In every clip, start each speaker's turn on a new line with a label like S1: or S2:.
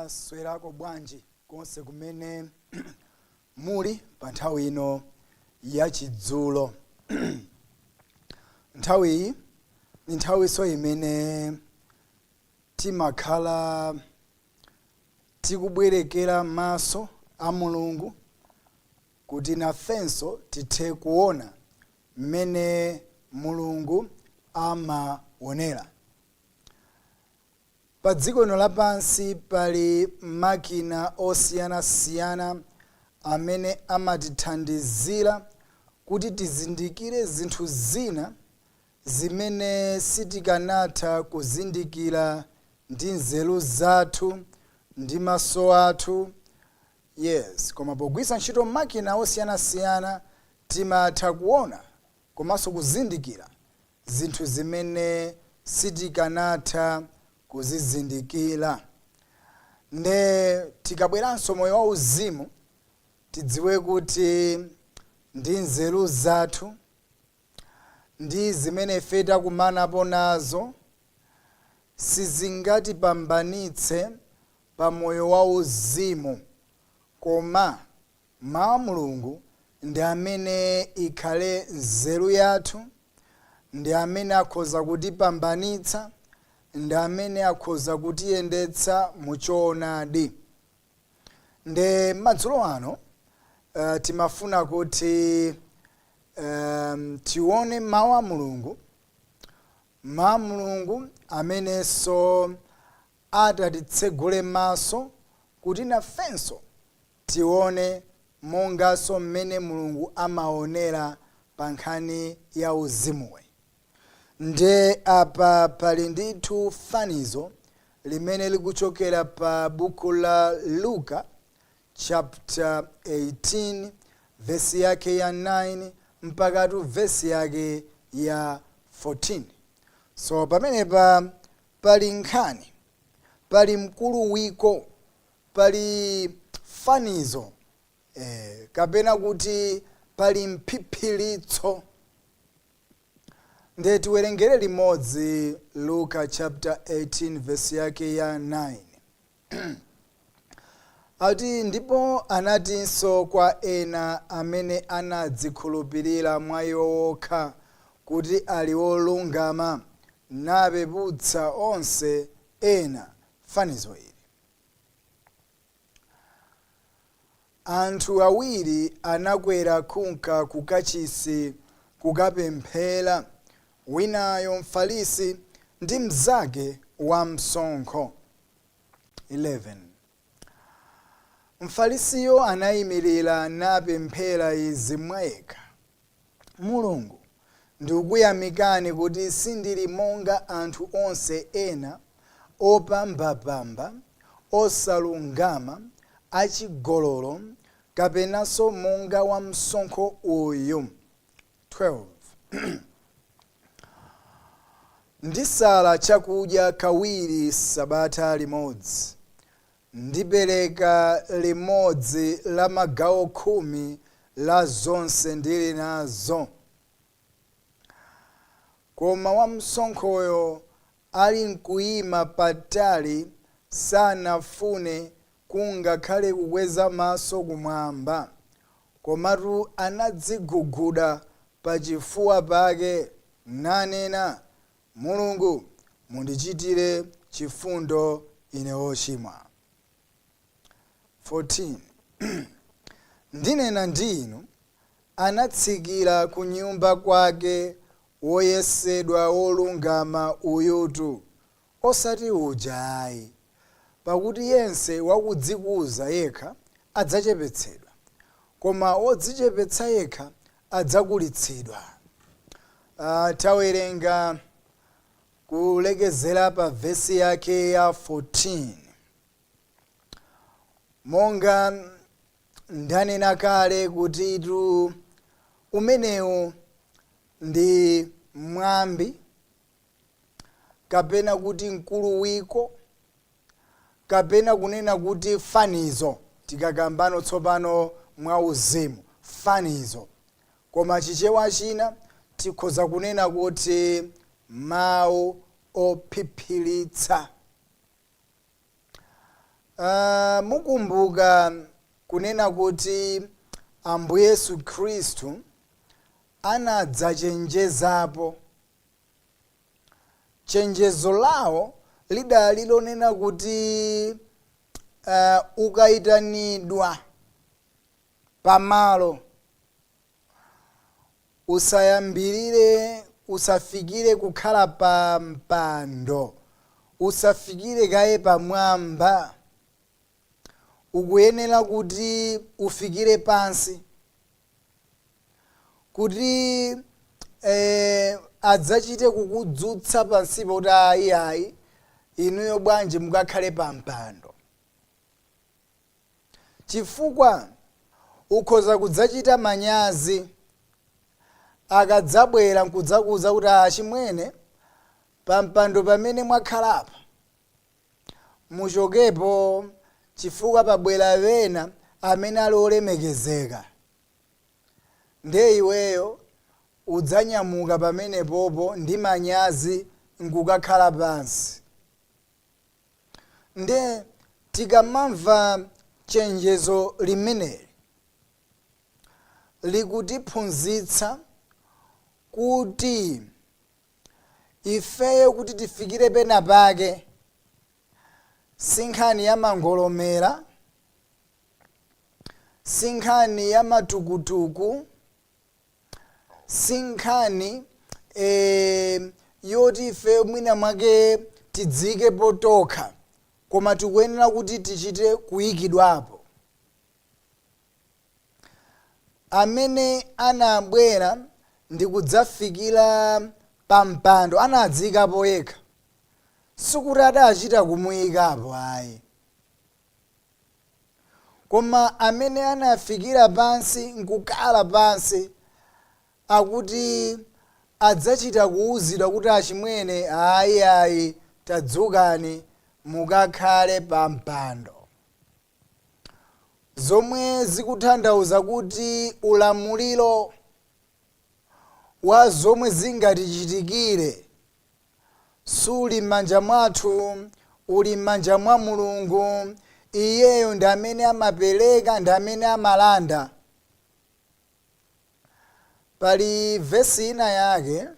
S1: Mwaswerako bwanji konse kumene muli pa nthawi ino ya chidzulo. Nthawi ni nthawi so imene timakhala tikubwerekera maso a Mulungu kuti nafenso tithe kuona mmene Mulungu amaonera. Pa dziko lino lapansi pali makina osiyanasiyana amene amatithandizira kuti tizindikire zinthu zina zimene sitikanatha kuzindikira ndi nzeru zathu ndi maso athu. Yes, koma pogwiritsa ntchito makina osiyanasiyana timatha kuona komanso kuzindikira zinthu zimene sitikanatha kuzizindikira. Nde tikabweranso moyo wauzimu tidziwe kuti ndi nzeru zathu ndi zimene ife takumanapo nazo sizingatipambanitse pa moyo wauzimu, koma mawu a Mulungu ndi amene ikhale nzeru yathu, ndi amene akhoza kutipambanitsa, ndi amene akhoza kutiyendetsa mu choonadi. Nde madzulo ano timafuna kuti tione mawu a Mulungu, mawu a Mulungu amenenso atatitsegule maso kuti nafenso tione monganso mmene Mulungu amaonera pa nkhani ya uzimuwe. Nde apa pali ndithu fanizo limene likuchokera pa buku la Luka chapter 18 verse yake ya 9 mpaka tu verse yake ya 14. So pamenepa pali nkhani, pali mkuluwiko, pali fanizo kapena kuti pali mphiphiritso. Nde tiwerengere limodzi Luka chapter 18 verse yake ya 9. Ati ndipo anatinso kwa ena amene anadzikhulupirira mwa iwo okha kuti ali olungama, napeputsa onse ena fanizo ili. Anthu awiri anakwera kunka ku kachisi kukapemphera, winayo mfarisi ndi mnzake wa msonkho. 11. Mfarisiyo anayimirira napemphera izi mwa yekha: Mulungu, ndikuyamikani kuti sindili monga anthu onse ena, opambapamba, osalungama, achigololo, kapenanso monga wa msonkho uyu. 12. Ndisala chakudya kawiri sabata limodzi, ndipereka limodzi la magawo 10 la zonse ndili nazo. Koma wa msonkhoyo ali nkuyima patali, sanafune kungakhale kukweza maso kumwamba, komatu anadziguguda pachifuwa pake nanena, Mulungu, mundichitire chifundo ine wochimwa. 14. Ndinena ndi inu, anatsikira ku nyumba kwake woyesedwa wolungama uyutu, osati uja ayi, pakuti yense wakudzikuza yekha adzachepetsedwa, koma wodzichepetsa yekha adzakulitsidwa. Tawerenga kulekezera pa vesi yake ya 14. Monga ndanena kale kuti tu umenewu ndi mwambi kapena kuti mkuluwiko kapena kunena kuti fanizo, tikakambano tsopano mwa uzimu fanizo, koma chichewa china tikhoza kunena kuti mawu ophiphiritsa. Mukumbuka kunena kuti Ambuye Yesu Khristu anadzachenjezapo. Chenjezo lawo lidali lonena kuti ukaitanidwa pamalo usayambirire, usafikire kukhala pa mpando, usafikire kaye pamwamba, ukuyenera kuti ufikire pansi, kuti adzachite kukudzutsa pansi kuti ayi inuyo bwanji mukakhale pa mpando. Chifukwa ukhoza kudzachita manyazi akadzabwera nkudzakuza kuti achimwene pa mpando pamene mwakhalapa muchokepo, chifukwa pabwera wena amene ali olemekezeka. Nde iweyo udzanyamuka pamenepopo ndi manyazi nkukakhala pansi. Nde tikamamva chenjezo limeneli likutiphunzitsa kuti ifeyo kuti tifikire pena pake sinkhani ya mangolomera, sinkhani ya matukutuku, sinkhani yoti ifeyo mwina mwake tidzike potokha, koma tikuyenera kuti tichite kuyikidwapo. Amene anabwera ndi kudzafikira pa mpando anadzikapo yekha, sikuti adachita kumuyikapo ayi, koma amene anafikira pansi nkukhala pansi akuti adzachita kuwuzidwa kuti achimwene ayi tadzukani mukakhale pa mpando. Zomwe zikutanthauza kuti ulamuliro wa zomwe zingatichitikire suli m'manja mwathu, uli m'manja mwa Mulungu. Iyeyo ndi amene amapereka, ndi amene amalanda. Pali vesi ina yake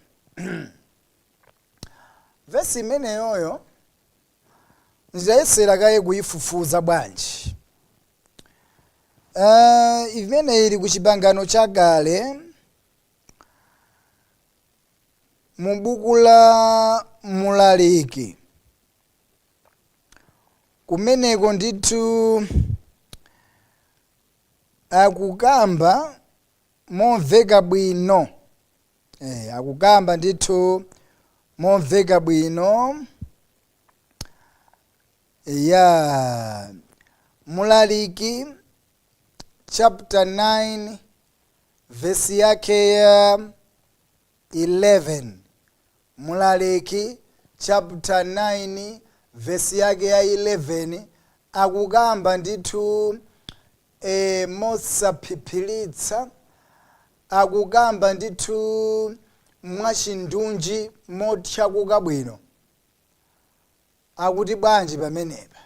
S1: vesi imeneyoyo ndiyesera kaye kuyifufuza bwanji. Imene ili ku Chipangano Chakale mu buku la Mulaliki. Kumeneko ndithu akukamba momveka bwino, akukamba ndithu momveka bwino. Ya Mulaliki chapter 9 verse yake ya 11. Mulaliki chapter 9 verse yake ya 11 akukamba ndithu mosaphiphiritsa, akukamba ndithu mwachindunji motchakuka bwino. Akuti bwanji pamenepa,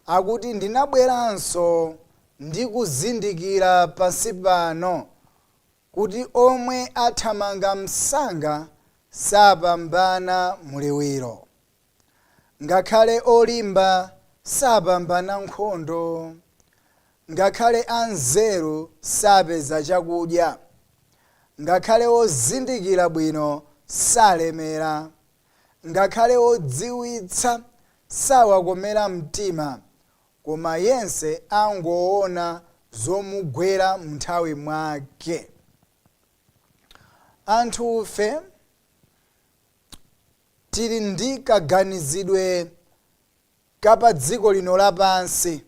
S1: akuti ndinabweranso ndi kuzindikira pansi pano kuti omwe athamanga msanga sapambana muliwiro, ngakhale olimba sapambana nkhondo, ngakhale anzeru sapeza chakudya, ngakhale ozindikira bwino salemera, ngakhale odziwitsa sawakomera mtima, koma yense angoona zomugwera mnthawi mwake. Anthufe tili ndi kaganizidwe kapa dziko lino lapansi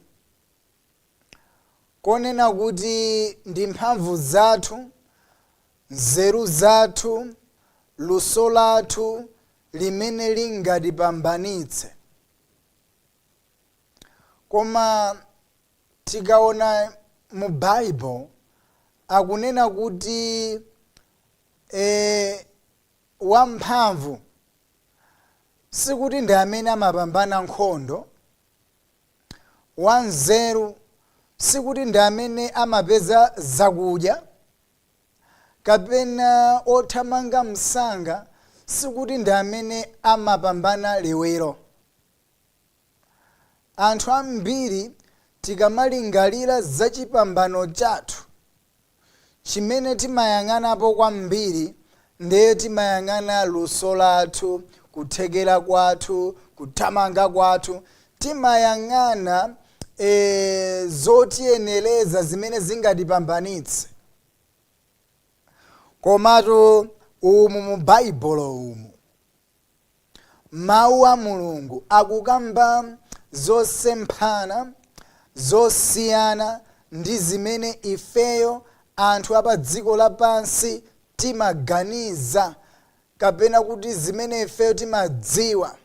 S1: konena kuti ndi mphamvu zathu, nzeru zathu, luso lathu limene lingatipambanitse. Koma tikaona mu Bible akunena kuti wamphamvu sikuti ndi amene amapambana nkhondo, wanzeru sikuti ndi amene amapeza zakudya, kapena othamanga msanga sikuti ndi amene amapambana liwiro. Anthu ambiri tikamalingalira za chipambano chathu, chimene timayang'anapo kwambiri ndiye timayang'ana luso lathu, kuthekera kwathu, kuthamanga kwathu, timayang'ana zotiyeneleza zimene zingatipambanitse. Komatu umu mu Baibulo umu mawu a Mulungu akukamba zosemphana, zosiyana ndi zimene ifeyo anthu apa dziko lapansi timaganiza, kapena kuti zimene ifeyo timadziwa.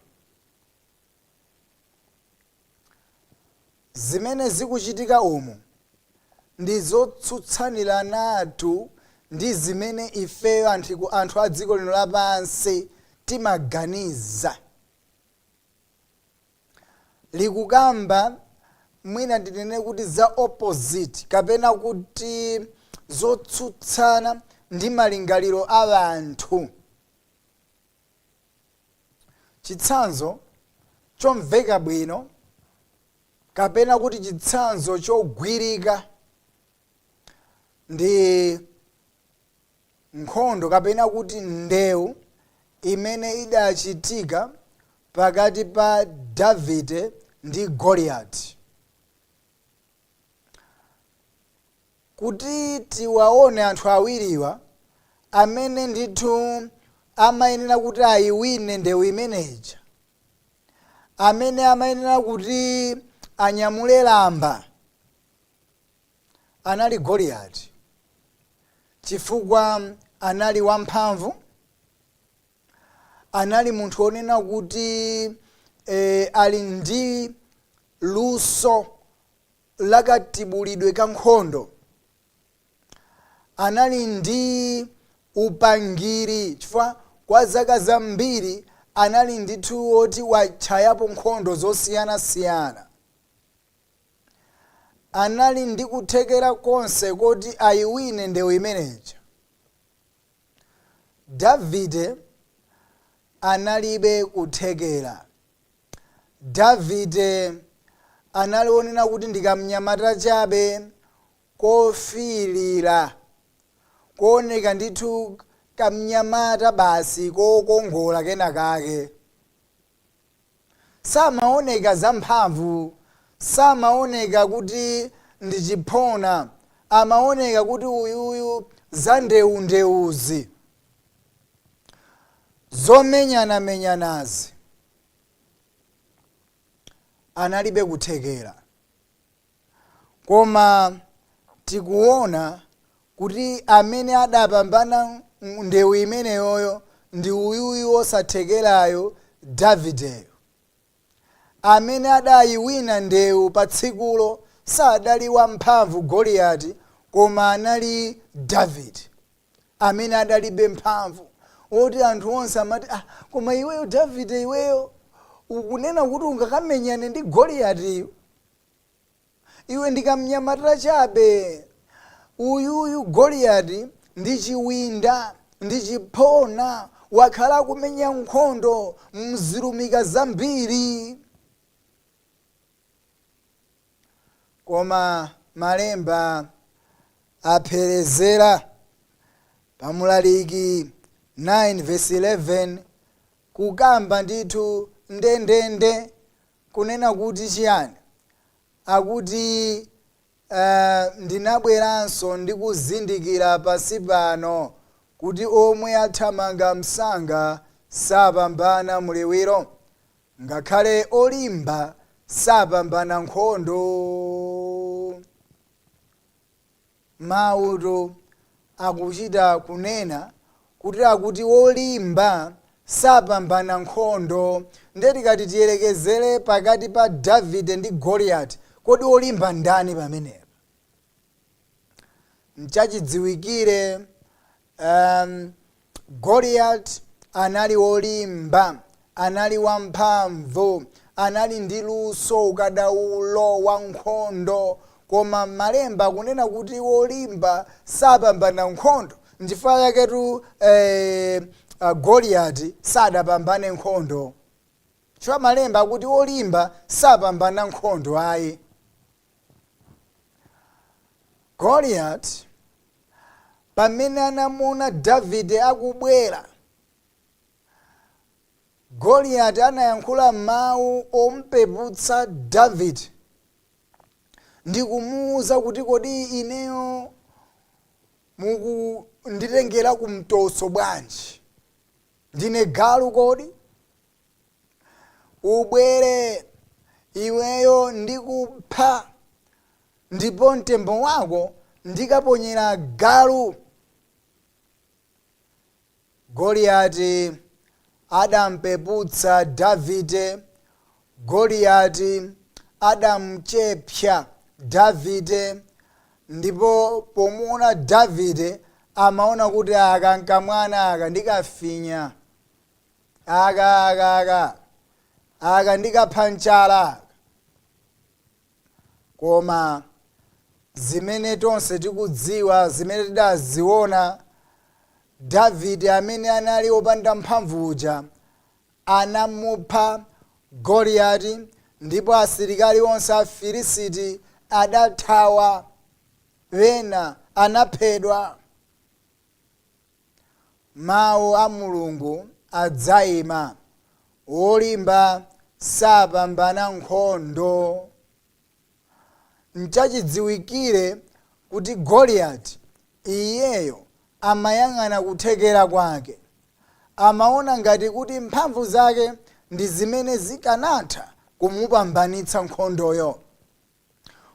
S1: Zimene zikuchitika umu ndi zotsutsanira natu ndi zimene ifeyo anthu a dziko lino lapansi timaganiza. Likukamba mwina ndinene kuti za opposite, kapena kuti zotsutsana ndi malingaliro a anthu. Chitsanzo chomveka bwino, kapena kuti chitsanzo chogwirika, ndi nkhondo kapena kuti ndewu imene idachitika pakati pa Davide ndi Goliath. Kuti tiwaone anthu awiriwa amene ndithu amayenera kuti ayiwine ndewu imeneja, amene amayenera kuti anyamule lamba, anali Goliath, chifukwa anali wamphamvu, anali munthu onena kuti ali ndi luso lakatibulidwe ka nkhondo, anali ndi upangiri, chifukwa kwa zaka zambiri anali ndithu oti wachayapo nkhondo zosiyana-siyana. Anali ndi kuthekera konse kuti ayiwine ndewu imeneja. Davide analibe kuthekera. Davide anali onena kuti ndikamnyamata chabe kofilira, kuoneka ndithu kamnyamata basi kokongola kenakake. Samaoneka zamphamvu, samaoneka kuti ndi chiphona, amaoneka kuti uyuyu za ndewundewuzi, zomenyana-menyanazi. Analibe kuthekera. Koma tikuona kuti amene adapambana ndewu imeneyoyo ndi uyuyu osathekerayo, Davideyo. Amene adayiwina ndewu pa tsikulo sadali wamphamvu Goliath, koma anali Davide amene adalibe mphamvu. Oti anthu onse amati, koma iweyo Davide, iweyo ukunena kuti ungakamenyane ndi Goliath, iwe ndikamnyamatira chabe. Uyuyu Goliath ndi chiwinda, ndi chiphona, wakhala kumenya nkhondo mzilumika zambiri. Koma malemba apherezera pamulaliki 9:11 kukamba ndithu ndendende, kunena kuti chiyani? Akuti ndinabweranso ndikuzindikira pasi pano kuti omwe athamanga msanga sapambana muliwiro, ngakhale olimba sapambana nkhondo. Mauto akuchita kunena kuti olimba sapambana nkhondo. Ndetikati tiyerekezere pakati pa Davide ndi Goliath, kodi olimba ndani pamenepa? Mchachidziwikire Goliath anali olimba, anali wamphamvu, anali ndi luso ukadaulo wa nkhondo, koma malemba kunena kuti wolimba sapambana nkhondo. Nchifukwa chaketu Goliati sadapambane nkhondo. Chifukwa malemba kuti wolimba sapambana nkhondo ayi. Goliati pamene anamuona Davide akubwera, Goliati anayankhula mawu ompeputsa Davide ndi kumuwuza kuti kodi ineyo mukunditengera kumtoso bwanji? Ndine galu kodi? Ubwere iweyo ndikupha, ndipo mtembo wako ndikaponyera galu. Goliati adampeputsa Davide, Goliati adamchepsa Davide, ndipo pomuona Davide amaona kuti aka nkamwana aka ndikafinya, aka ndikapha nchala. Koma zimene tonse tikudziwa, zimene tidaziona, Davide amene anali opanda mphamvu uja anamupha Goliati, ndipo asilikali onse a Filisiti adathawa, wena anaphedwa. Mawu a Mulungu adzayima, wolimba sapambana nkhondo. Nchachidziwikire kuti Goliati iyeyo amayang'ana kuthekera kwake, amaona ngati kuti mphamvu zake ndi zimene zikanatha kumupambanitsa nkhondoyo.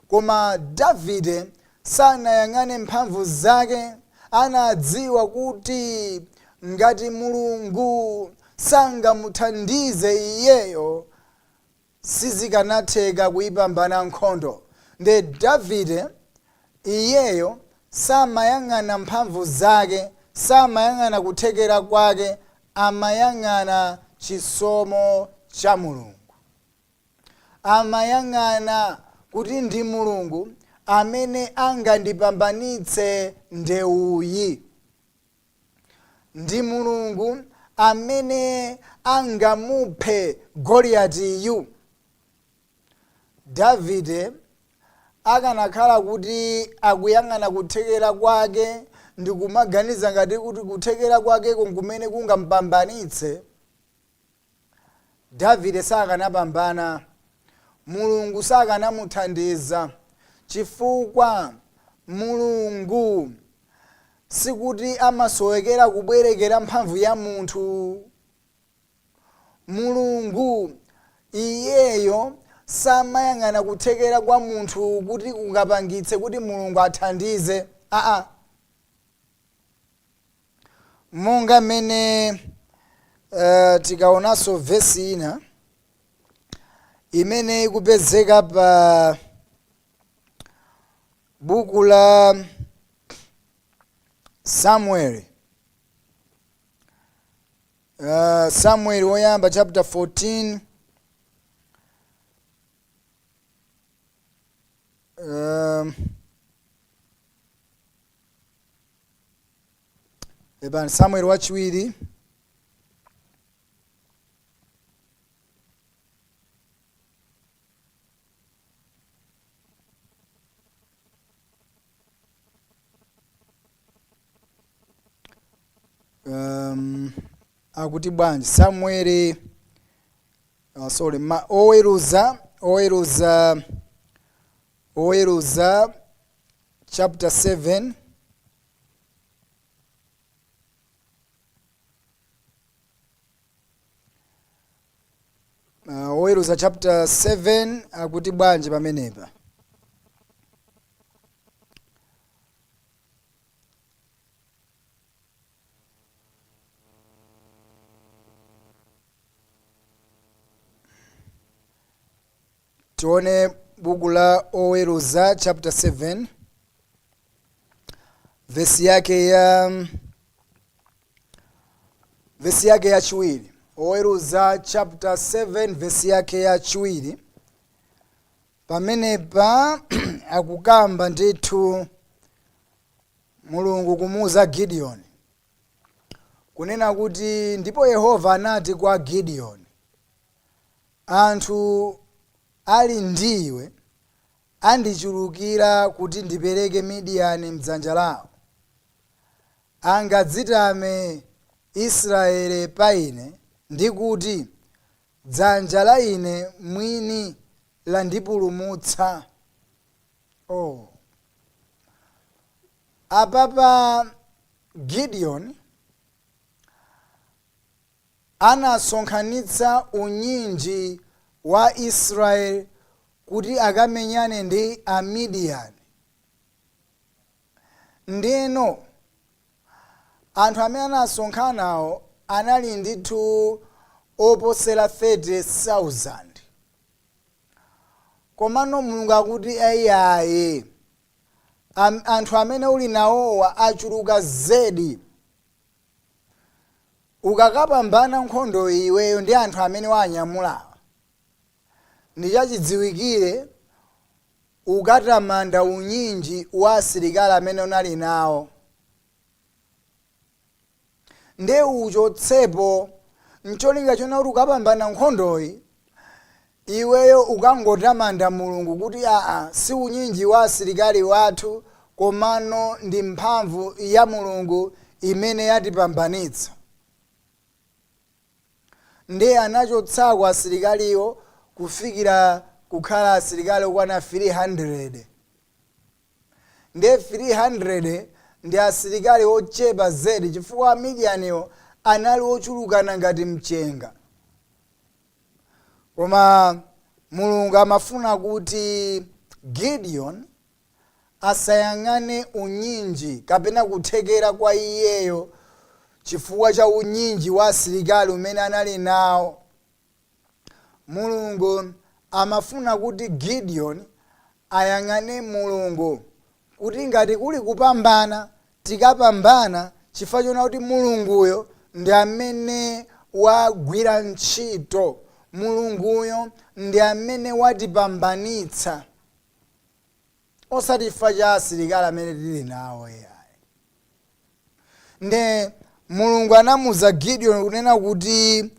S1: Koma Davide sanayang'ane mphamvu zake, anadziwa kuti ngati Mulungu sangamuthandize iyeyo sizikanatheka kuyipambana nkhondo. Nde Davide iyeyo samayang'ana mphamvu zake, samayang'ana kuthekera kwake, amayang'ana chisomo cha Mulungu. Amayang'ana kuti ndi Mulungu amene angandipambanitse ndewuyi, ndi Mulungu amene angamuphe Goliatiyu. Davide akanakhala kuti akuyang'ana kuthekera kwake ndi kumaganiza ngati kuti kuthekera kwake kumene kungampambanitse, Davide sakanapambana, Mulungu sakanamuthandiza. Chifukwa Mulungu sikuti amasowekera kubwerekera mphamvu ya munthu. Mulungu iyeyo samayang'ana kuthekera kwa munthu kuti kungapangitse kuti Mulungu athandize. Monga mene tikaonanso vesi ina imene ikupezeka pa buku la Samueli, Samueli woyamba chapter 14, Samueli wachiwiri akuti bwanji. Samueli oweruza chapter 7 oweruza chapter 7 akuti bwanji pamenepa. Tione buku la oweruza chapter 7 vesi yake ya chiwiri. Oweruza chapter 7 verse yake ya chiwiri. Pamenepa akukamba ndithu Mulungu kumuuza Gideon kunena kuti ndipo Yehova anati kwa Gideon, anthu ali ndiwe andichulukira kuti ndipereke Midiyani mdzanja lawo. Angadzitame Israeli pa ine ndi kuti dzanja la ine mwini landipulumutsa. Apapa Gideon anasonkhanitsa unyinji wa Israeli kuti akamenyane ndi Amidiyani. Ndeno anthu amene anasonkhanawo anali ndithu oposera 30,000. Komano Mulungu akuti ayaye anthu amene uli nawowa achuluka zedi. Ukakapambana nkhondo iweyo ndi anthu amene wanyamulawa, ndichachidziwikire ukatamanda unyinji wa asilikali amene unali nawo. Nde uchotsepo ncholinga chona kuti ukapambana nkhondoyi iweyo ukangotamanda Mulungu kuti si unyinji wa asilikali wathu komano ndi mphamvu ya Mulungu imene yatipambanitsa. Nde anachotsako asilikaliwo kufikira kukhala asilikali okwana 300. Nde 300 ndi asilikali ochepa zedi chifukwa Amidiyaniwo anali ochulukana ngati mchenga. Koma Mulungu amafuna kuti Gideon asayang'ane unyinji kapena kuthekera kwa iyeyo chifukwa cha unyinji wa asilikali umene anali nawo. Mulungu amafuna kuti Gideon ayang'ane Mulungu kuti ngati kuli kupambana tikapambana chifukwa chona kuti Mulunguyo ndi amene wagwira ntchito. Mulunguyo ndi amene watipambanitsa osati chifukwa cha asilikali amene tili nawo. Nde Mulungu anamuuza Gideon kunena kuti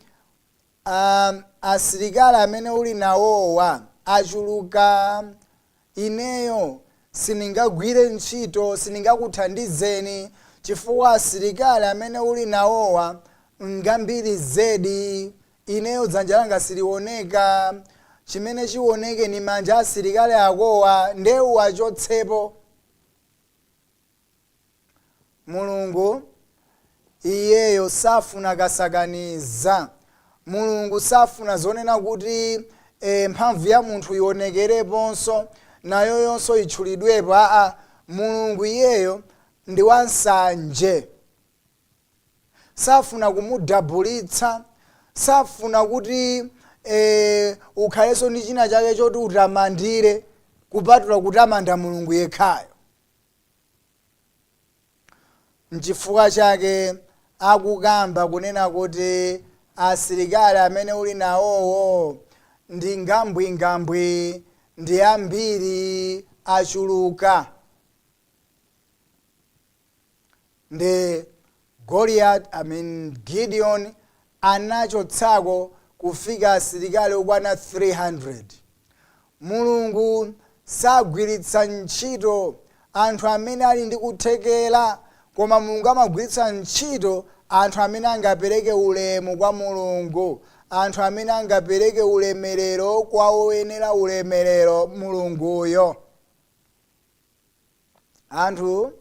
S1: asilikali amene uli nawowa achuluka, ineyo siningagwire ntchito, siningakuthandizeni chifukwa asilikali amene uli nawowa ngambiri zedi. Ineyo dzanja langa silioneka, chimene chioneke ni manja asilikali akowa, nde uwachotsepo. Mulungu iyeyo safuna kasakaniza. Mulungu safuna zonena kuti mphamvu ya munthu ionekereponso nayo yonso itchulidwepo. Mulungu iyeyo ndi wansanje. Safuna kumudabulitsa, safuna kuti ukhalenso ndi china chake choti utamandire kupatula kutamanda Mulungu yekhayo. Nchifukwa chake akukamba kunena kuti asilikali amene uli nawowo ndi ngambwingambwi, ndi ambiri, achuluka. Nde Gideon anachotsako kufika asilikali okwana 300. Mulungu sagwiritsa ntchito anthu amene ali ndi kuthekera, koma Mulungu amagwiritsa ntchito anthu amene angapereke ulemu kwa Mulungu, anthu amene angapereke ulemerero kwa oyenera ulemerero Mulunguyo. Anthu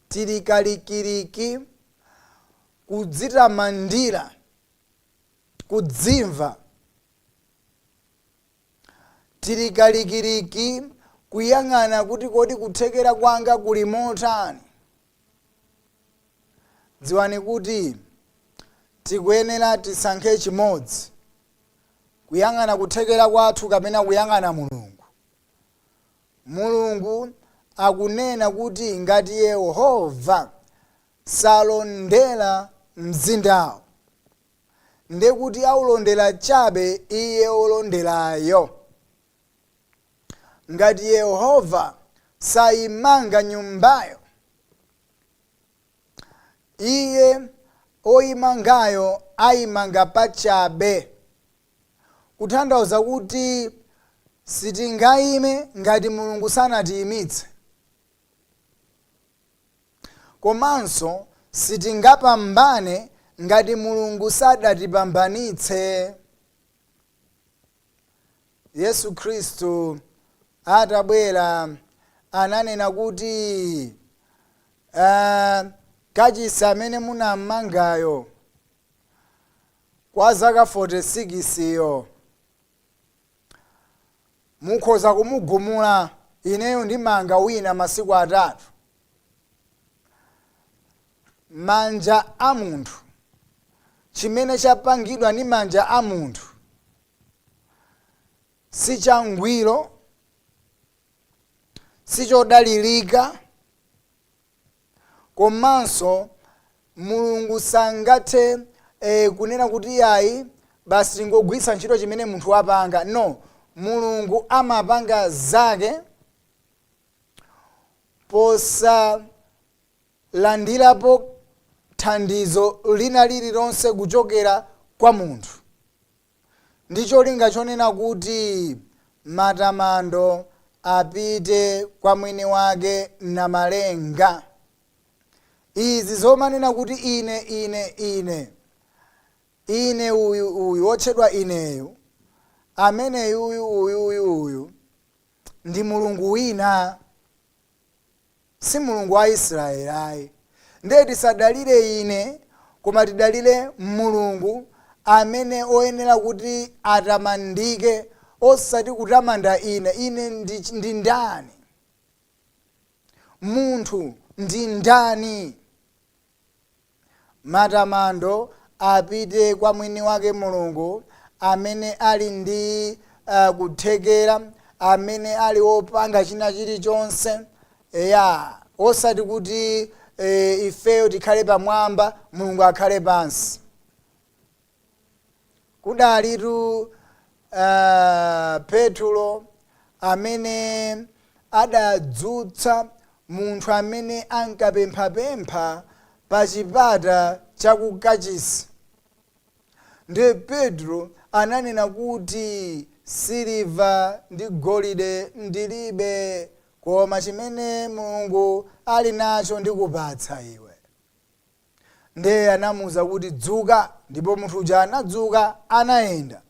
S1: tilikalikiriki kudzitamandira, kudzimva, tilikalikiriki kuyang'ana kuti kodi kuthekera kwanga kuli motani. Dziwani kuti tikuyenera tisankhe chimodzi, kuyang'ana kuthekera kwathu kapena kuyang'ana Mulungu. Mulungu akunena kuti ngati Yehova salondera mzindawo, ndekuti aulondera chabe iye olonderayo. Ngati Yehova sayimanga nyumbayo, iye oyimangayo ayimanga pachabe. Kutanthauza kuti sitingayime ngati Mulungu sanatiyimitse, komanso sitingapambane ngati Mulungu sadatipambanitse. Yesu Khristu atabwera ananena kuti kachisi amene munammangayo kwa zaka 46yo mukhoza kumugumula, ineyo ndimanga wina masiku 3. Manja a munthu, chimene chapangidwa ndi manja a munthu sichangwiro, sichodalirika, komanso Mulungu sangathe kunena kuti yayi basi tingogwiritsa ntchito chimene munthu wapanga. No, Mulungu amapanga zake posalandirapo thandizo lina lililonse kuchokera kwa munthu. Ndicho linga chonena kuti matamando apite kwa mwini wake namalenga. Izi zomanena kuti ine uyu wotchedwa ineyu, amene uyu ndi Mulungu wina, si Mulungu wa Israeli ayi. Ndiye tisadalire ine, koma tidalire Mulungu amene oyenera kuti atamandike, osati kutamanda ine ndi ndani? Munthu ndi ndani? Matamando apite kwa mwini wake Mulungu amene ali ndi kuthekera, amene ali wopanga china chilichonse, osati kuti ifeyo tikhale pamwamba, Mulungu akhale pansi. Kudalitu Petro amene adadzutsa munthu amene ankapemphapempha pa chipata cha ku kachisi. Ndiye Petro ananena kuti siliva ndi golide ndilibe, koma chimene Mulungu ali nacho ndikupatsa iwe. Ndiye anamuwuza kuti dzuka, ndipo munthu uja anadzuka anayenda.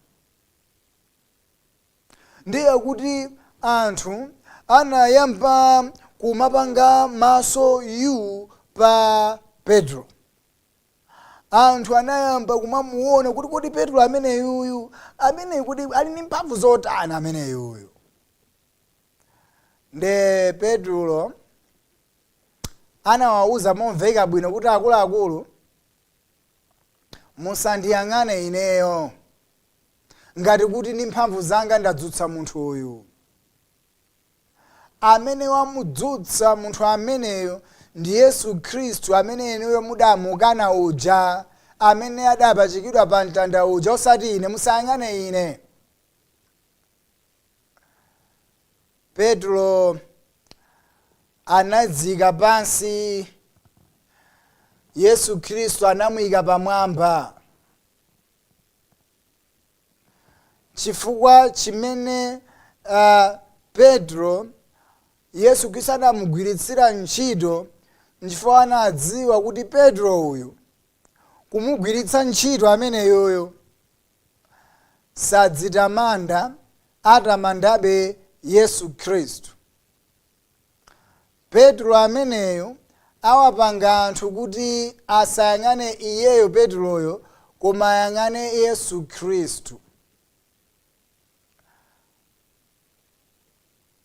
S1: Ndiye kuti anthu anayamba kumapanga maso pa Petro. Anthu anayamba kumamuona kuti kodi Petro amene kuti ali ndi mphamvu zotani amene yuyu. Nde Petro anawawuza momveka bwino kuti akuluakulu, musandiyang'ane ineyo ngati kuti ndi mphamvu zanga ndadzutsa munthu uyu. Amene wamudzutsa munthu ameneyo ndi Yesu Khristu, amene inuyo mudamukana uja, amene adapachikidwa pa mtanda uja, osati ine. Musayang'ane ine. Petro anadzika pansi, Yesu Khristu anamuyika pamwamba. Chifukwa chimene Petro Yesu Khristu anamugwiritsira ntchito, nchifukwa anadziwa kuti Petro uyu kumugwiritsa ntchito amene yoyo sadzitamanda, atamandabe Yesu Khristu. Petro ameneyo awapanga anthu kuti asayang'ane iyeyo Petroyo, koma ayang'ane Yesu Khristu.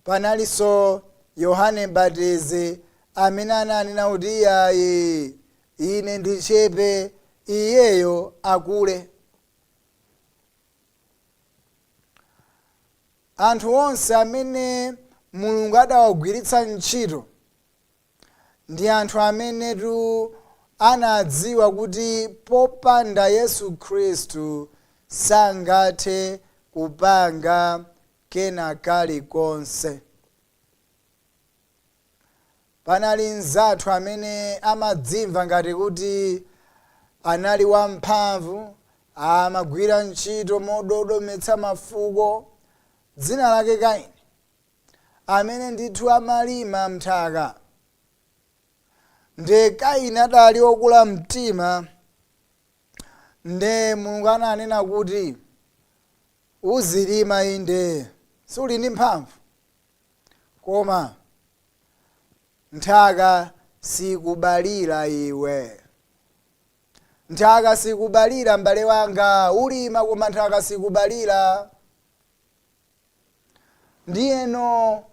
S1: Panalinso Yohane Mbatizi amene ananena kuti ine ndichepe, iyeyo akule. Anthu onse amene Mulungu adawagwiritsa ntchito ndi anthu amenetu anadziwa kuti popanda Yesu Khristu sangathe kupanga kena kalikonse. Panali nzathu amene amadzimva ngati kuti anali wamphamvu, amagwira ntchito mododometsa mafuko, dzina lake Kaini, amene ndithu amalima mnthaka. Nde Kaini adali okula mtima, nde Mulungu ananena kuti uzilima inde, suli ndi mphamvu, koma nthaka sikubalira iwe. Nthaka sikubalira m'bale wanga, ulima koma nthaka sikubalira. Ndiyeno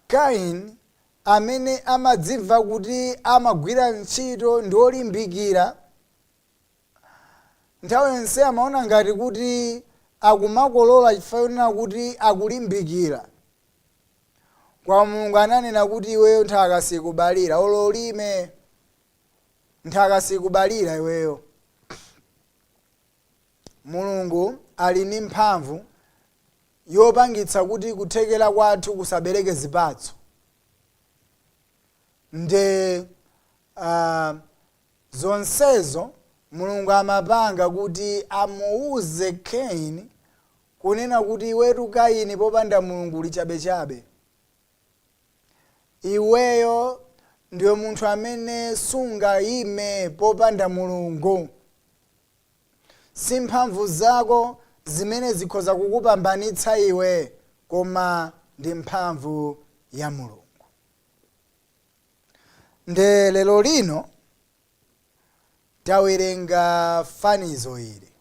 S1: Kaini amene amadzimva kuti amagwira ntchito ndi olimbikira, nthawi yonse amaona ngati kuti akumakolola chifukwa kuti akulimbikira. Kwa Mulungu ananena kuti iweyo nthaka sikubalira, ololime nthaka sikubalira iweyo. Mulungu ali ndi mphamvu yopangitsa kuti kuthekera kwathu kusabereke zipatso. Nde zonsezo Mulungu amapanga kuti amuuze Kaini kunena kuti iwetu Kaini popanda Mulungu uli chabechabe. Iweyo ndiwe munthu amene sungayime popanda Mulungu. Si mphamvu zako zimene zikhoza kukupambanitsa iwe, koma ndi mphamvu ya Mulungu. Nde lero lino tawerenga fanizo ili.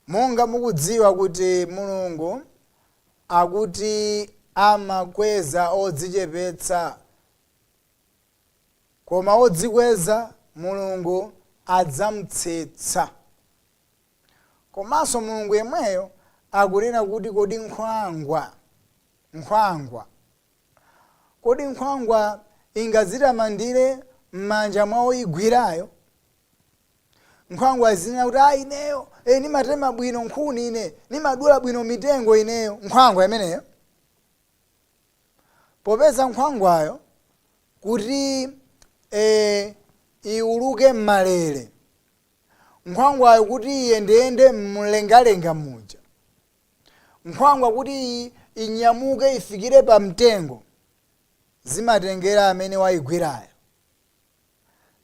S1: Monga mukudziwa kuti Mulungu akuti amakweza odzichepetsa, koma odzikweza Mulungu adzamutsetsa. Komanso Mulungu yemweyo akunena kuti kodi nkhwangwa, kodi nkhwangwa ingadzitamandire m'manja mwa oyigwirayo? Nkhwangwa zinena kuti ineyo nimatema bwino nkhuni, ine nimadula bwino mitengo ineyo. Nkhwangwa imeneyo, popeza nkhwangwayo kuti iuluke m'malere, nkhwangwayo kuti iyendeyende mlengalenga muja, nkhwangwa kuti inyamuke ifikire pa mtengo, zimatengera amene wayigwirayo.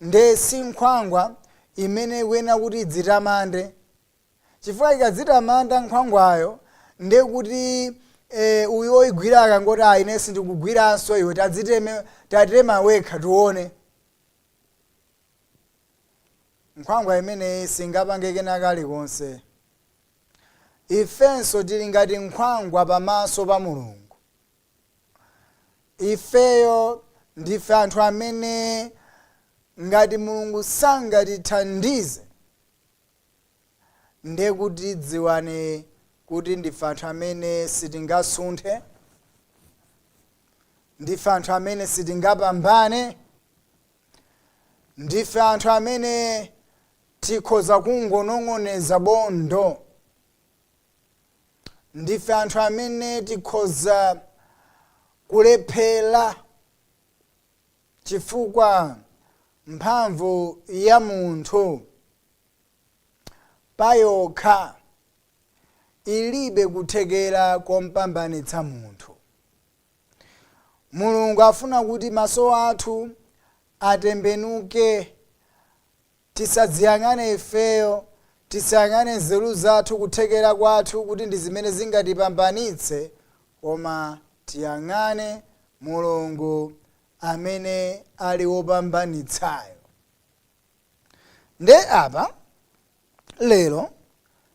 S1: Nde si nkhwangwa imene ikuyena kuti idzitamande, chifukwa ikadzitamanda nkhwangwayo nde kuti uyo oyigwira akangoti ine sindikugwiranso, iwe tatema wekha tuone. Nkhwangwa imeneyi singapange kena kalikonse. Ifenso tili ngati nkhwangwa pamaso pa Mulungu. Ifeyo ndife anthu amene ngati Mulungu sangatithandize, nde kuti dziwane kuti ndife anthu amene sitingasunthe, ndife anthu amene sitingapambane, ndife anthu amene tikhoza kungonong'oneza bondo, ndife anthu amene tikhoza kulephera, chifukwa mphamvu ya munthu payokha ilibe kuthekera kompambanitsa munthu. Mulungu afuna kuti maso athu atembenuke, tisadziyang'ane ifeyo, tisayang'ane nzeru zathu, kuthekera kwathu kuti ndi zimene zingatipambanitse, koma tiyang'ane Mulungu amene ali wopambanitsayo. Nde apa lero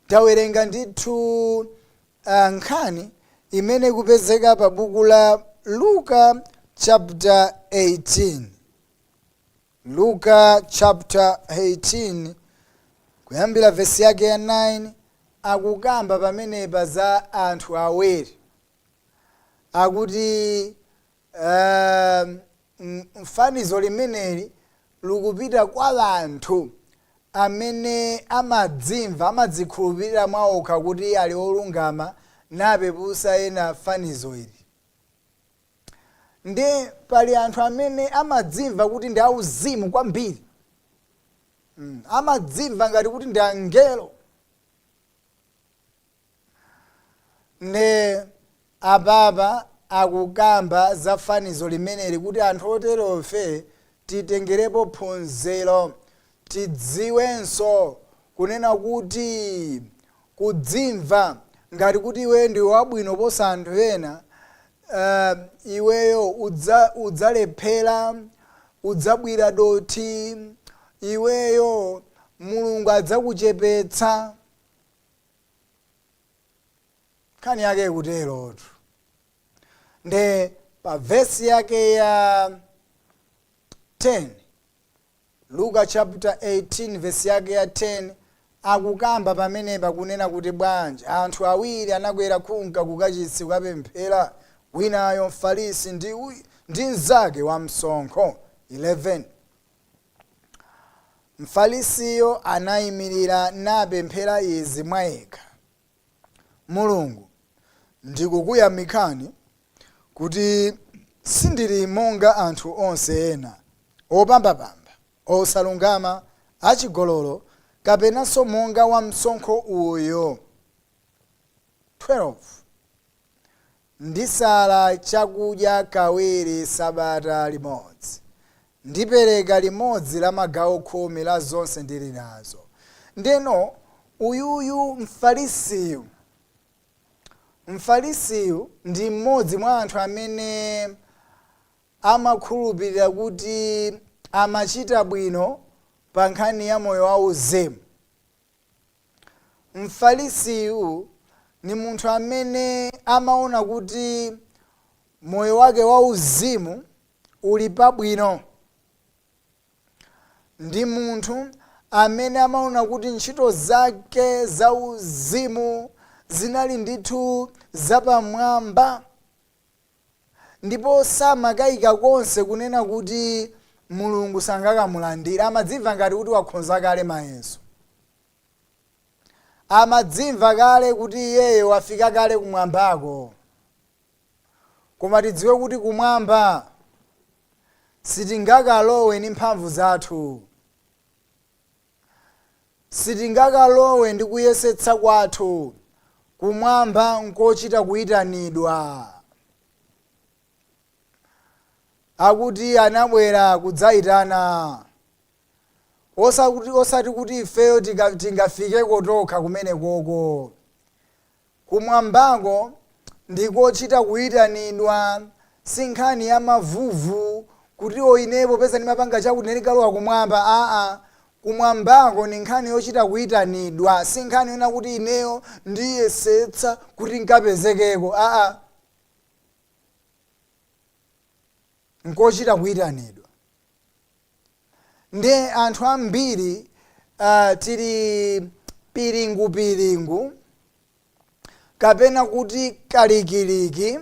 S1: tawerenga ndithu nkhani imene kupezeka pa buku la Luka chapter 18. Luka chapter 18 kuyambira verse yake ya 9 akukamba pamenepa za anthu awiri. Akuti fanizo limeneli likupita kwa anthu amene amadzikhulupirira mwaokha kuti ali olungama napepusa ena fanizo ili. Ndi pali anthu amene amadzimva kuti ndi auzimu kwambiri, amadzimva ngati kuti ndi angelo. Ne apapa akukamba za fanizo limeneli kuti anthu oterofe titengerepo phunziro, tidziwenso kunena kuti kudzimva ngati kuti iwe ndi wabwino posa anthu ena, iweyo udzalephera, udzabwira doti, iweyo Mulungu adzakuchepetsa. Nkhani yake ikuterotu. Nde pa vesi yake ya 10, Luka chapter 18 vesi yake ya 10, akukamba pamenepa kunena kuti bwanji anthu awiri anakwera kunka kukachisi kukapemphera, winayo mfarisi ndi mnzake wamsonkho. 11, mfarisiyo anayimirira napemphera izi mwa yekha: Mulungu, ndikukuyamikani kuti sindili monga anthu onse ena, opambapamba, osalungama, achigololo, kapenanso monga wamsonkho uyo. 12, ndisala chakudya kawiri sabata limodzi, ndipereka limodzi la magawo khumi la zonse ndili nazo. Ndeno uyuyu mfarisiyu ndi mmodzi mwa anthu amene amakhulupirira kuti amachita bwino pa nkhani ya moyo wauzimu. Mfarisiyu ni munthu amene amaona kuti moyo wake wauzimu uli pabwino. Ndi munthu amene amaona kuti ntchito zake zauzimu zinali ndithu zapamwamba, ndipo samakayika konse kunena kuti Mulungu sangakamulandira. Amadzimva ngati kuti wakhonza kale mayeso, amadzimva kale kuti iyeyo wafika kale kumwambako. Koma tidziwe kuti kumwamba sitingakalowe ndi mphamvu zathu, sitingakalowe ndi kuyesetsa kwathu. Kumwamba nkochita kuyitanidwa. Akuti anabwera kudzayitana, osati kuti ifeyo tingafikeko tokha kumene koko. Kumwambako ndikochita kuyitanidwa, si nkhani ya mavuvu kuti inepo peza ndimapanga chakuti ndikalowa kumwamba. Kumwambako ni nkhani yochita kuyitanidwa, si nkhani yona kuti ineyo ndiyesetsa kuti nkapezekeko. Nkochita kuyitanidwa. Ndi anthu ambiri tili piringu kapena kuti kalikiliki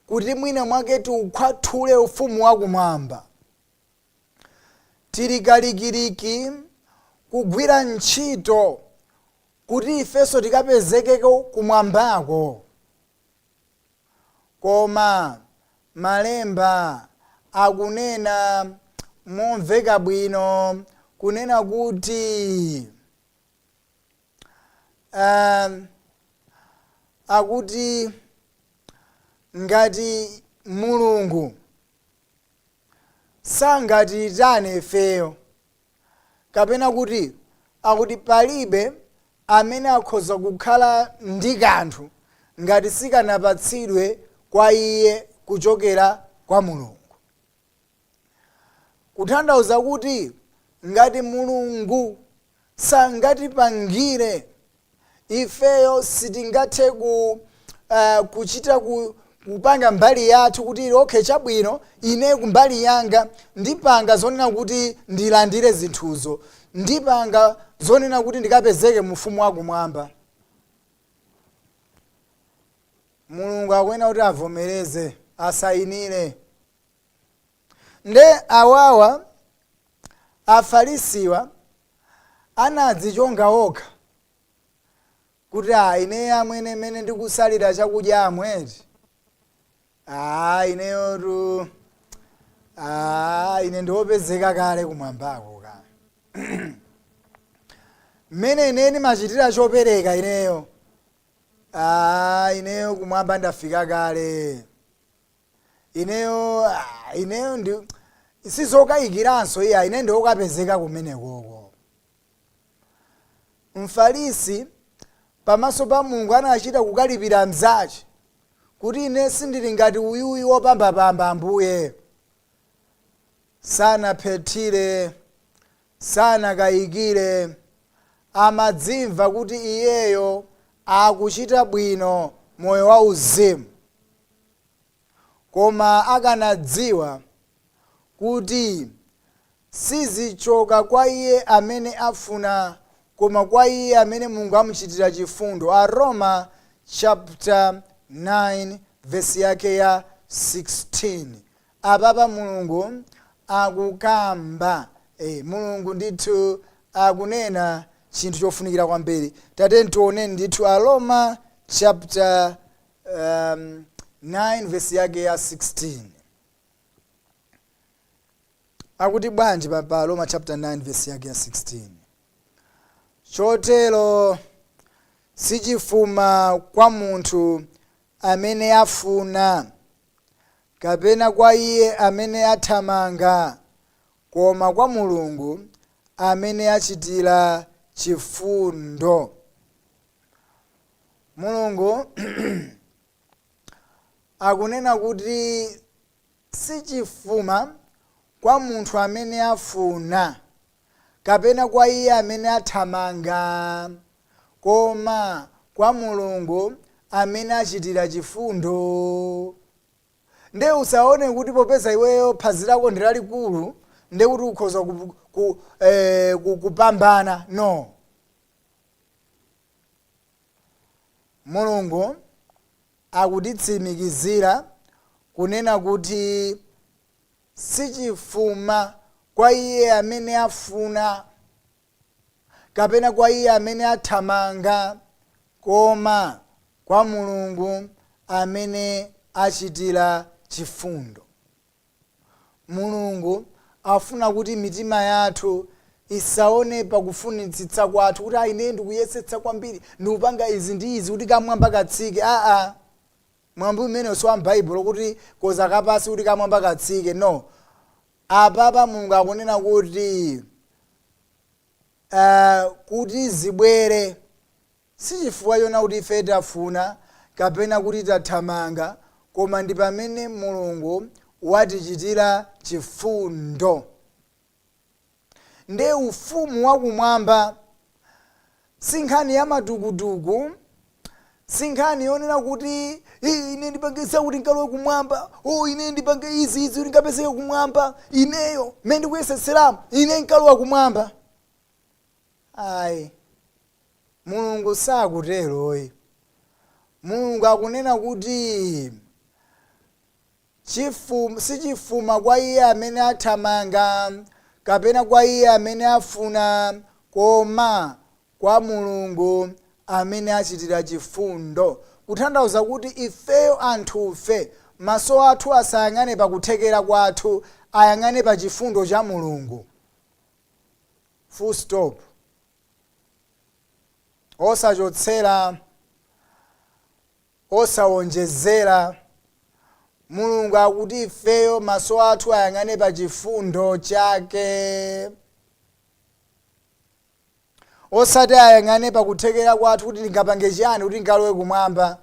S1: kuti mwina mwake tiukhwathule ufumu wakumwamba. Tili kalikiliki kugwira ntchito kuti ifenso tikapezekeko kumwambako. Koma malemba akunena momveka bwino kunena kuti akuti ngati Mulungu sangatiyitane ifeyo, kapena kuti akuti palibe amene akhoza kukhala ndi kanthu ngati sikanapatsidwe kwa iye kuchokera kwa Mulungu. Kutanthauza kuti ngati Mulungu sangatipangire ifeyo sitingathe kuchita kupanga mbali yathu kuti okay chabwino ine kumbali yanga ndipanga zonena kuti ndilandire zinthuzo, ndipanga zonena kuti ndikapezeke mfumu wakumwamba. Mulungu akwena kuti avomereze, asayinire. nde awawa afarisiwa anadzichonga okha kuti ine amwene mene ndikusalira chakudya amweti ineyotu ine ndiopezeka kale kumwambako ka mmene ine ndimachitira chopereka ineyo ineyo kumwamba ndafika kale ineyo ndi sizokayikiranso iya ine ndiokapezeka kumenekoko. Mfarisi pamaso pa Mulungu anachita kukalipira mzace kuti ine sindili ngati uyuyu wopambapamba Ambuye. Sanaphethire, sanakayikire, amadzimva kuti iyeyo akuchita bwino moyo wa uzimu. Koma akanadziwa kuti sizichoka kwa iye amene afuna koma kwa iye amene Mulungu amuchitira chifundo. Aroma chapter 9 verse yake ya 16. Apapa Mulungu akukamba Mulungu ndithu akunena chinthu chofunikira kwambiri. Tate ntioneni ndithu Aroma chapter 9 verse yake ya 16. Akuti bwanji pa Aroma chapter 9 verse yake ya 16. Chotero sichifuma kwa munthu amene afuna kapena kwa iye amene athamanga koma kwa Mulungu amene achitira chifundo. Mulungu akunena kuti sichifuma kwa munthu amene afuna kapena kwa iye amene athamanga koma kwa Mulungu amene achitira chifundo. Nde usaone kuti popeza iweyo phazi lako ndi lalikulu nde kuti ukhoza kupambana. No. Mulungu akutitsimikizira kunena kuti sichifuma kwa iye amene afuna kapena kwa iye amene athamanga koma kwa Mulungu amene achitira chifundo. Mulungu afuna kuti mitima yathu isaone pakufunitsitsa kwathu kuti ine ndikuyesetsa kwambiri ndikupanga izi ndi izi kuti kamwamba katsike. Mwambi umene wa m'Baibulo kuti koza kapasi kuti kamwamba katsike. No. Apapa Mulungu akunena kuti kuti zibwere sichifukwa yona kuti ife tafuna kapena kuti tathamanga koma ndi pamene Mulungu watichitira chifundo. Nde ufumu wakumwamba sinkhani ya matukutuku, sinkhani yonena kuti ine ndipangisa kuti nkalowe kumwamba, ine ndipange izi kuti nkapezeke kumwamba, ineyo mene ndikuyeseseramu ine nkalowa kumwamba. Mulungu sakutero. Mulungu akunena kuti sichifuma kwa iye amene athamanga kapena kwa iye amene afuna koma kwa Mulungu amene achitira chifundo. Kutanthauza kuti ifeyo anthufe maso athu asayang'ane pakuthekera kwathu, ayang'ane pa chifundo cha Mulungu. Full stop. Osachotsera, osawonjezera. Mulungu akuti ifeyo maso athu ayang'ane pa chifundo chake. Osati ayang'ane pakuthekera kwathu kuti ndingapange chiyani kuti ngalowe kumwamba.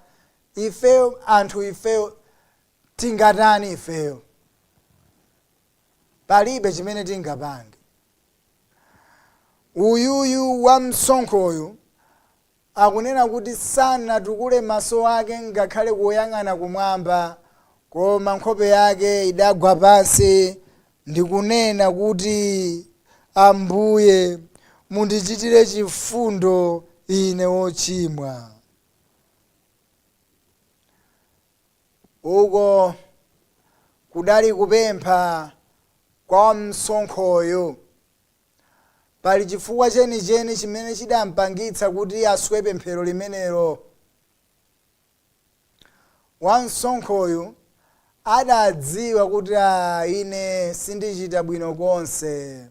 S1: Ifeyo anthu ifeyo tingatani ifeyo? Palibe chimene tingapange. Uyuyu wa msonkhoyu akunena kuti sanatukule maso ake ngakhale kuyang'ana kumwamba koma nkhope yake idagwa pansi ndikunena kuti Ambuye mundichitire chifundo ine wochimwa. Uko kudali kupempha kwa msonkhoyo. Pali chifukwa chenicheni chimene chidampangitsa kuti aswe pemphero limenelo. Wamsonkhoyo adadziwa kuti ine sindichita bwino konse,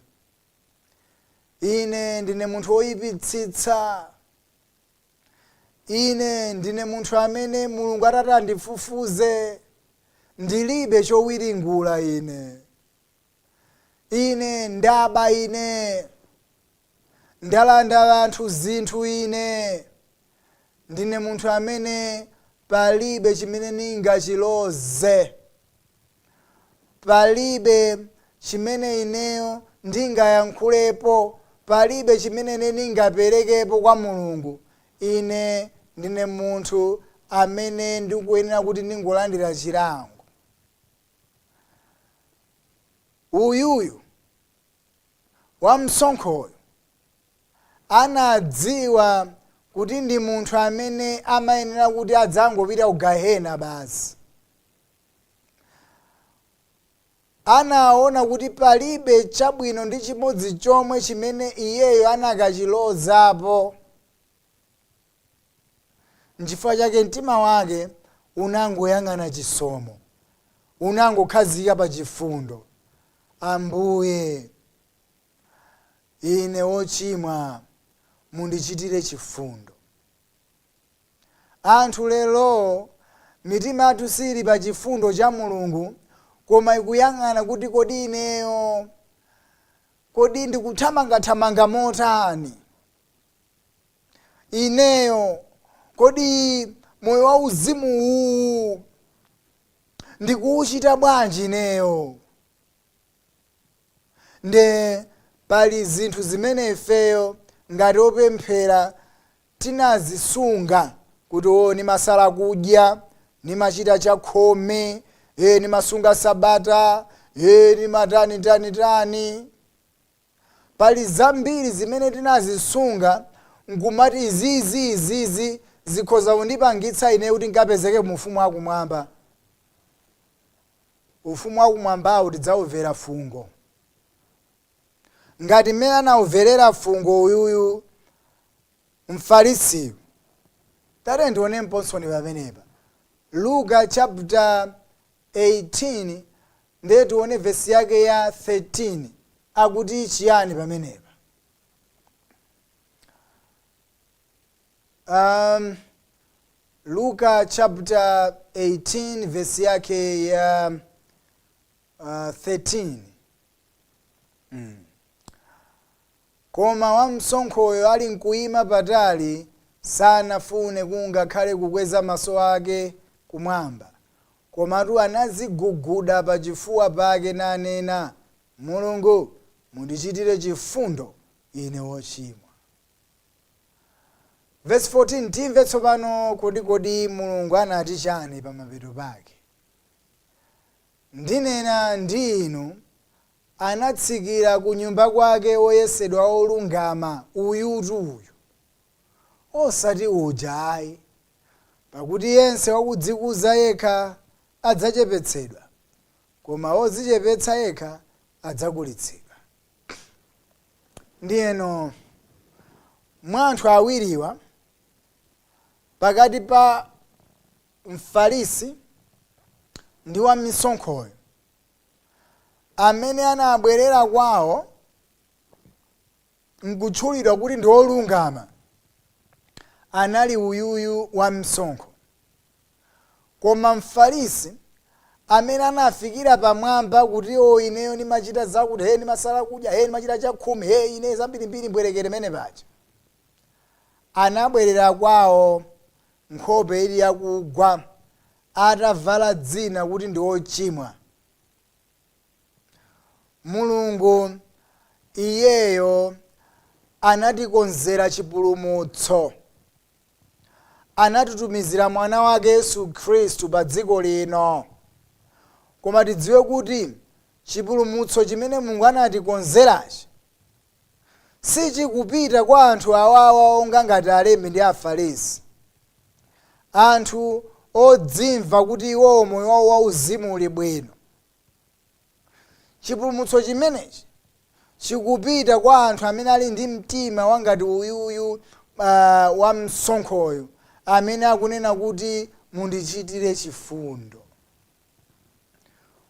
S1: ine ndine munthu woyipitsitsa, ine ndine munthu amene Mulungu atati andifufuze ndilibe chowiringula, ine ndaba, ine ndalanda anthu zinthu, ine ndine munthu amene palibe chimene ningachiloze, palibe chimene ineyo ndingayankhulepo, palibe chimene ningaperekepo kwa Mulungu. Ine ndine munthu amene ndikuyenera kuti ndingolandira chilango. Uyuyu wamsonkhoyo anadziwa kuti ndi munthu amene amayenera kuti adzangopita ku Gehena basi. Anaona kuti palibe chabwino ndi chimodzi chomwe chimene iyeyo anakachilozapo. N'chifukwa chake mtima wake unangoyang'ana chisomo, unangokhazika pa chifundo. Ambuye, ine wochimwa, mundichitire chifundo. Anthu lero mitima yathu sili pa chifundo cha Mulungu, koma ikuyang'ana kuti kodi ineyo, kodi ndikuthamangathamanga motani, ineyo kodi moyo wa uzimu uwu ndikuuchita bwanji ineyo. Nde pali zinthu zimene ifeyo ngati opemphera tinazisunga kuti nimasala kudya, nimachita chakhome, nimasunga sabata, nimatani. Pali zambiri zimene tinazisunga nkumati izizi zikhoza kundipangitsa ine kuti ngapezeke mu ufumu wakumwamba. Ufumu wakumwambawo tidzaumvera fungo. Ngati mmene anauverera fungo uyuyu Mfarisiyo. Tate ndione mponsoni pamenepa. Luka chapter 18 ndiye tione verse yake ya 13 akuti chiyani pamenepa. Luka chapter 18 verse yake ya 13. Koma wamsonkhoyo ali nkuyima patali, sanafune kungakhale kukweza maso ake kumwamba, komatu anaziguguda pa chifuwa pake nanena, Mulungu, mundichitire chifundo, ine wochimwa. Verse 14, timve tsopano kodi Mulungu anati chani pa mapeto pake. Ndinena ndi inu, anatsikira ku nyumba kwake oyesedwa olungama uyutu, osati uja ayi, pakuti yense wakudzikuza yekha adzachepetsedwa, koma odzichepetsa yekha adzakulitsidwa. Ndiyeno mwa anthu awiriwa, pakati pa Mfarisi ndi wamsonkhoyo, amene anabwerera kwawo nkutchulidwa kuti ndi olungama, anali uyuyu wamsonkho. Koma Mfarisi amene anafikira pamwamba kuti ineyo nimachita zakuti, nimasala kudya, nimachita chakhumi, ine zambirimbiri mbwerekere mene paja, anabwerera kwawo nkhope ili yakugwa, atavala dzina kuti ndi ochimwa. Mulungu iyeyo anatikonzera chipulumutso, anatutumizira mwana wake Yesu Khristu pa dziko lino. Koma tidziwe kuti chipulumutso chimene Mulungu anatikonzerachi sichikupita kwa anthu awawa onga ngati Alembi ndi Afarisi, anthu odzimva kuti iwo moyo wawo wauzimu uli bwino. chipulumutso chimenechi chikupita kwa anthu amene ali ndi mtima wangati uyuyu wa msonkhoyo, amene akunena kuti mundichitire chifundo.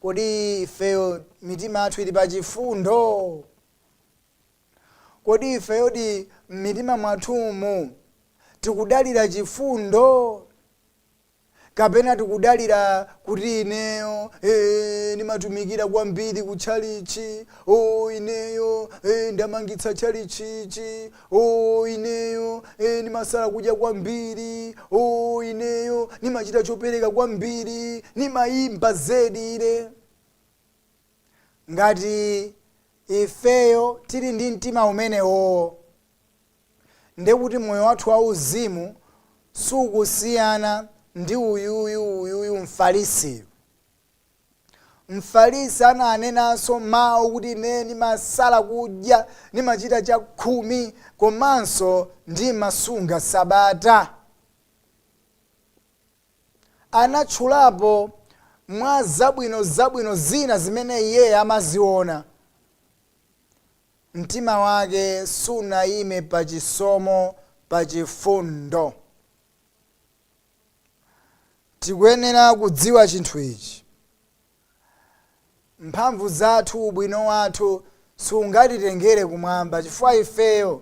S1: Kodi ifeyo mitima yathu ili pa chifundo? Kodi ifeyo di mitima mwathumu tikudalira chifundo? Kapena tikudalira kuti ineyo ndimatumikira kwambiri kutchalichi, ineyo ndamangitsa tchalichichi, ineyo ndimasala kudya kwambiri, ineyo ndimachita chopereka kwambiri, ndimayimba zedi ine. Ngati ifeyo tili ndi mtima umenewo, ndekuti moyo wathu wauzimu sukusiyana ndi uyuyu mfarisi. Mfarisi ananenanso mawu kuti ine ndimasala kudya, ndimachita chakhumi, komanso ndimasunga sabata. Anatchulapo mwa zabwino zina zimene iye amaziona. Mtima wake sunayime pa chisomo, pa chifundo. Tikuyenera kudziwa chinthu ichi. Mphamvu zathu, ubwino wathu sungatitengere kumwamba, chifukwa ifeyo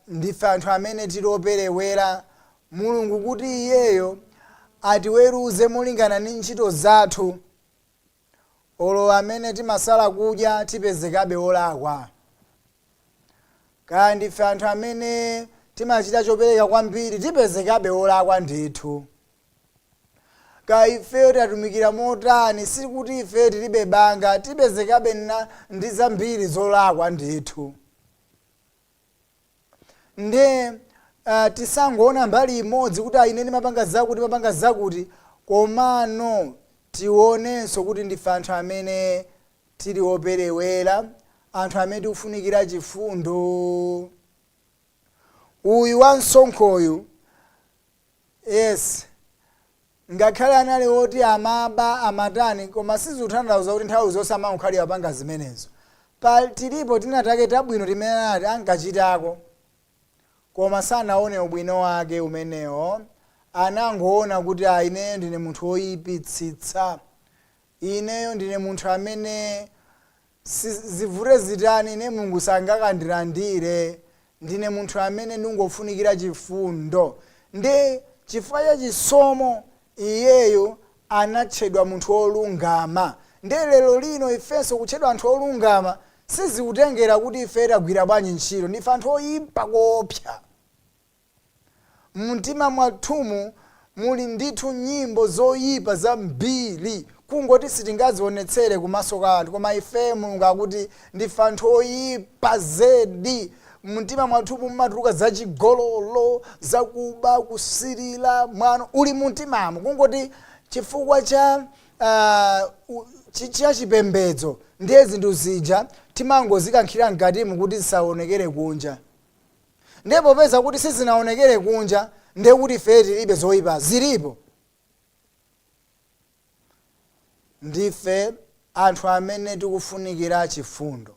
S1: ndife anthu amene tiloperewera Mulungu kuti iyeyo atiweruze molingana ndi ntchito zathu. Olo amene timasala kudya tipezekabe olakwa. Kaya ndife anthu amene timachita chopereka kwambiri tipezekabe olakwa ndithu. Kaya ifeyo tatumikira motani sikuti ifeyo tilibe banga tipezekabe ndi zambiri zolakwa ndithu. Nde tisangoona mbali imodzi kuti ine ndimapanga zakuti, komano tionenso kuti ndife anthu amene tili operewera, anthu amene tikufunikira chifundo. Uyu wansonkhoyu, yes, ngakhale anali oti amaba amatani, koma sizikutanthauza kuti nthawi zonse amankhalira apanga zimenezo. Tilipo tinatake tabwino timene ankachitako, koma sanaone ubwino wake umenewo. Anangoona kuti ineyo ndine munthu woyipitsitsa, ineyo ndine munthu amene zivute zitani ine Mulungu sangakandilandire, ndine munthu amene ndingofunikira chifundo. Ndi chifukwa cha chisomo iyeyo anatchedwa munthu wolungama. Ndi lero lino ifenso kutchedwa anthu olungama sizikutengera kuti ife tagwira bwanji ntchito, ndife anthu oyipa koopsa. Mumtima mwathumu muli ndithu nyimbo zoyipa zambiri, kungoti sitingazionetsere kumaso kwa anthu, koma ife Mulungu akuti ndife anthu oyipa zedi. Mumtima mwathumu mumatuluka zachigololo, zakuba, kusirira, mwano uli mumtimamo, kungoti chifukwa cha chipembedzo ndiye zinthu zija timangozikankhira mkatimu kuti zisaonekere kunja. Ndipo peza kuti sizinaonekere kunja, ndiye kuti ife tilibe zoyipa zilipo. Ndife anthu amene tikufunikira chifundo.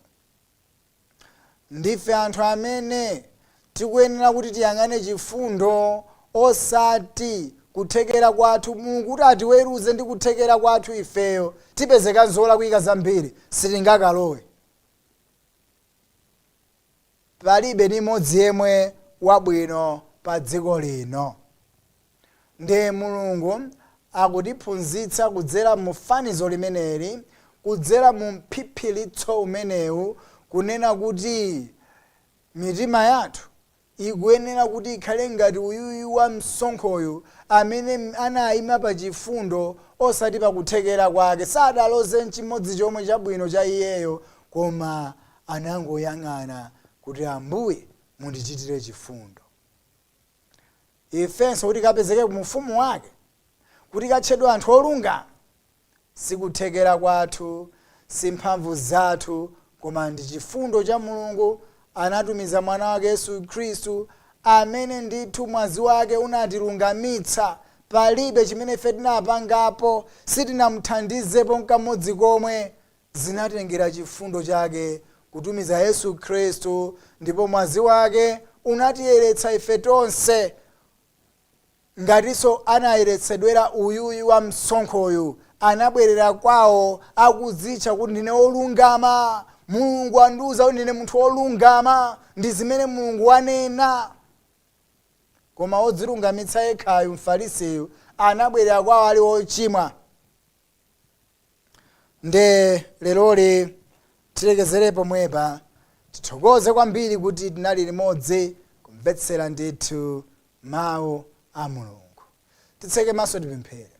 S1: Ndife anthu amene tikuyenera kuti tiyang'ane chifundo, osati kuthekera kwathu. Mulungu kuti atiweruze ndi kuthekera kwathu ifeyo tipezeka zolakwika zambiri sitingakalowe. Palibe ndi mmodzi yemwe wabwino pa dziko lino. Ndi Mulungu akutiphunzitsa kudzera mu fanizo limeneli, kudzera mu mphiphiritso umenewu, kunena kuti mitima yathu ikuyenera kuti ikhale ngati uyuyu wa msonkhoyu amene anayima pa chifundo osati pa kuthekera kwake. Sadaloze nchimodzi chomwe chabwino cha iyeyo, koma anangoyang'ana kuti Ambuye mundichitire chifundo. Ifenso kuti kapezeke mu ufumu wake, kuti katchedwe anthu olungama, sikuthekera kwathu, si mphamvu zathu, koma ndi chifundo cha Mulungu. Anatumiza mwana wake Yesu Khristu amene ndithu mwazi wake unatilungamitsa. Palibe chimene ife tinapangapo, sitinamuthandizepo nkamodzi komwe. zinatengera chifundo chake kutumiza Yesu Khristu, ndipo mwazi wake unatiyeretsa ife tonse ngatinso anayeretsedwera uyuyu wa msonkhoyu. Anabwerera kwawo akudzitcha kuti ndine olungama, Mulungu andiuza kuti ndine munthu olungama, ndi zimene Mulungu wanena. Koma odzilungamitsa yekhayu mfarisiyu anabwerera kwawo ali ochimwa. Nde leroli tilekezere pomwepa, tithokoze kwambiri kuti tinali limodzi kumvetsera ndithu mawu a Mulungu. Titseke maso tipemphere.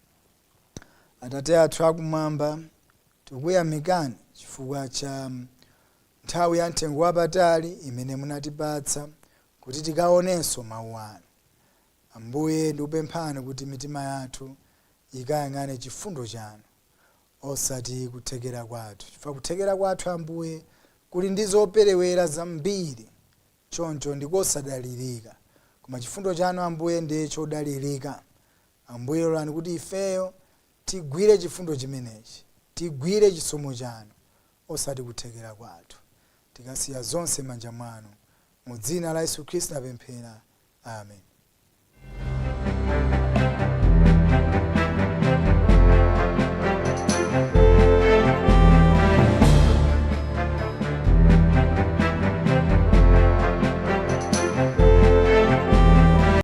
S1: Atate athu akumwamba, tikuyamikani chifukwa cha nthawi ya mtengo wapatali imene munatipatsa kuti tikaonenso mawu anu. Ambuye ndikupemphani kuti mitima yathu ikayang'ane chifundo chanu osati kuthekera kwathu, chifukwa kuthekera kwathu Ambuye kuli ndi zoperewera zambiri, choncho ndikosadalirika, koma chifundo chanu Ambuye ndiye chodalirika. Ambuye lolani kuti ifeyo tigwire chifundo chimenechi, tigwire chisomo chanu osati kuthekera kwathu, tikasiya zonse manja mwanu. Mu dzina la Yesu Khristu napemphera, amen.